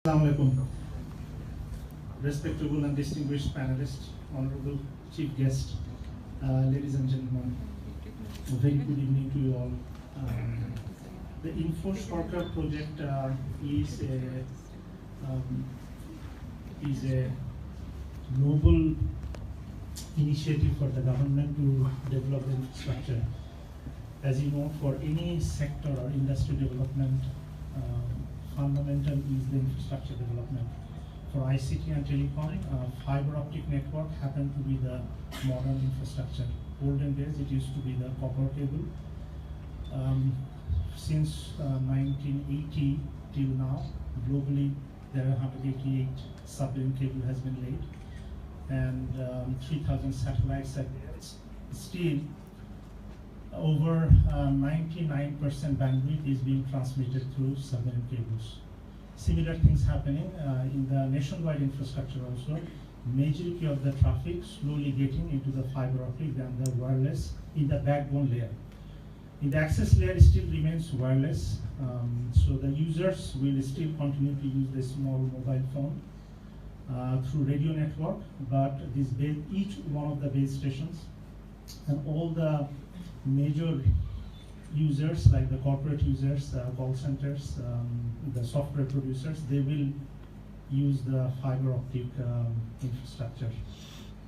Assalamu alaikum. Respectable and distinguished panelists, honorable chief guest, ladies and gentlemen, a very good evening to you all. The InfoSparker project is a noble initiative for the government to develop the infrastructure. As you know, for any sector or industry development, fundamental is the infrastructure development. For ICT and telecom, fiber optic network happened to be the modern infrastructure. Olden days, it used to be the copper cable. Since 1980 till now, globally, there are 188 submarine cable has been laid, and 3,000 satellites are there. Still, over 99% bandwidth is being transmitted through submarine cables. Similar things happening in the nationwide infrastructure also. Majority of the traffic slowly getting into the fiber optic and the wireless in the backbone layer. In the access layer, it still remains wireless, so the users will still continue to use the small mobile phone through radio network, but each one of the base stations and all the major users, like the corporate users, call centers, the software producers, they will use the fiber optic infrastructure.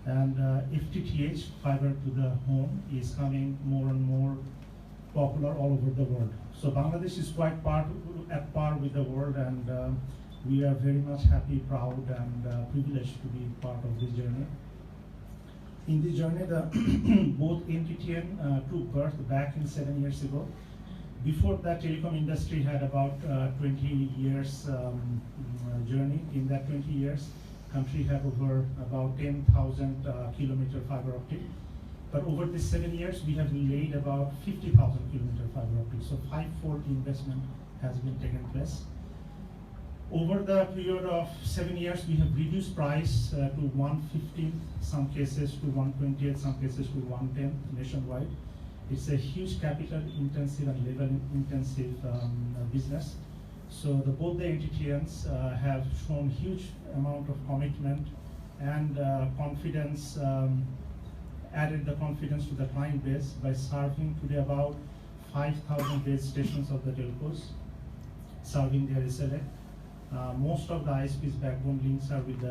And FTTH, fiber to the home, is coming more and more popular all over the world. So Bangladesh is quite at par with the world, and we are very much happy, proud, and privileged to be part of this journey. In this journey, both NTTN took birth back in 7 years ago. Before that, telecom industry had about 20 years journey. In that 20 years, country had over about 10,000 kilometer fiber optic. But over these 7 years, we have laid about 50,000 kilometer fiber optic. So five-fold investment has been taken place. Over the period of 7 years, we have reduced price to 150, some cases to 128, some cases to 110 nationwide. It's a huge capital intensive and labor intensive business. So both the NTTNs have shown huge amount of commitment and confidence, added the confidence to the client base by serving today about 5,000 base stations of the telcos, serving their SLA. Most of the ISP's backbone links are with the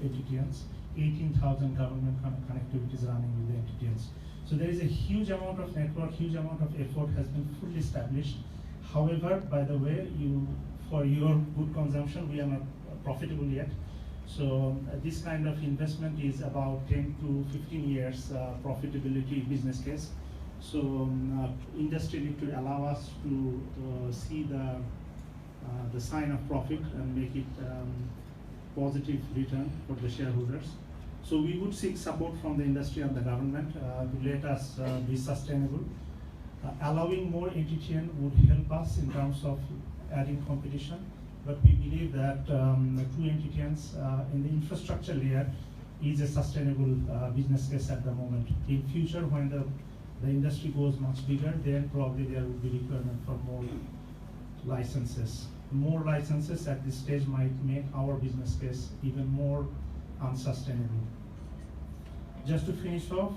NTTNs. 18,000 government connectivities running with the NTTNs. So there is a huge amount of network, huge amount of effort has been fully established. However, by the way, for your good consumption, we are not profitable yet. So this kind of investment is about 10 to 15 years profitability business case. So industry need to allow us to see the sign of profit and make it positive return for the shareholders. So we would seek support from the industry and the government to let us be sustainable. Allowing more NTTN would help us in terms of adding competition, but we believe that two NTTNs in the infrastructure layer is a sustainable business case at the moment. In future, when the industry goes much bigger, then probably there will be requirement for more licenses. More licenses at this stage might make our business case even more unsustainable. Just to finish off,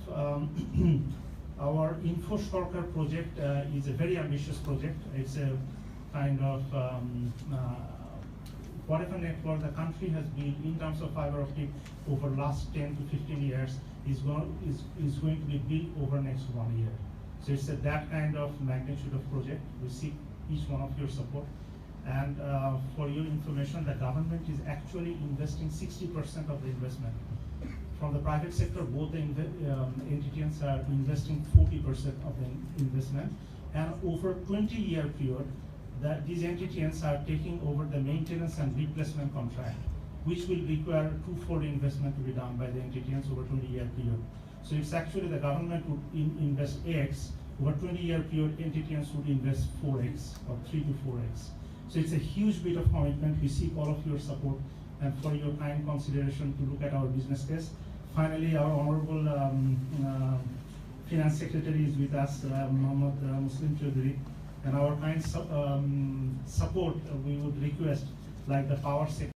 our InfoSparker project is a very ambitious project. It's a kind of whatever network the country has built in terms of fiber optic over last 10 to 15 years is going to be built over next 1 year. So it's that kind of magnitude of project. We seek each one of your support. And for your information, the government is actually investing 60% of the investment. From the private sector, both the NTTNs are investing 40% of the investment. And over 20-year period, these NTTNs are taking over the maintenance and replacement contract, which will require twofold investment to be done by the NTTNs over 20-year period. So it's actually the government would invest X, over 20-year period, NTTNs would invest 4X or 3 to 4X. So it's a huge bit of commitment. We seek all of your support and for your kind consideration to look at our business case. Finally, our honorable Finance Secretary is with us, Mohammad Muslim Chaudhary, and our kind support we would request like the power sector.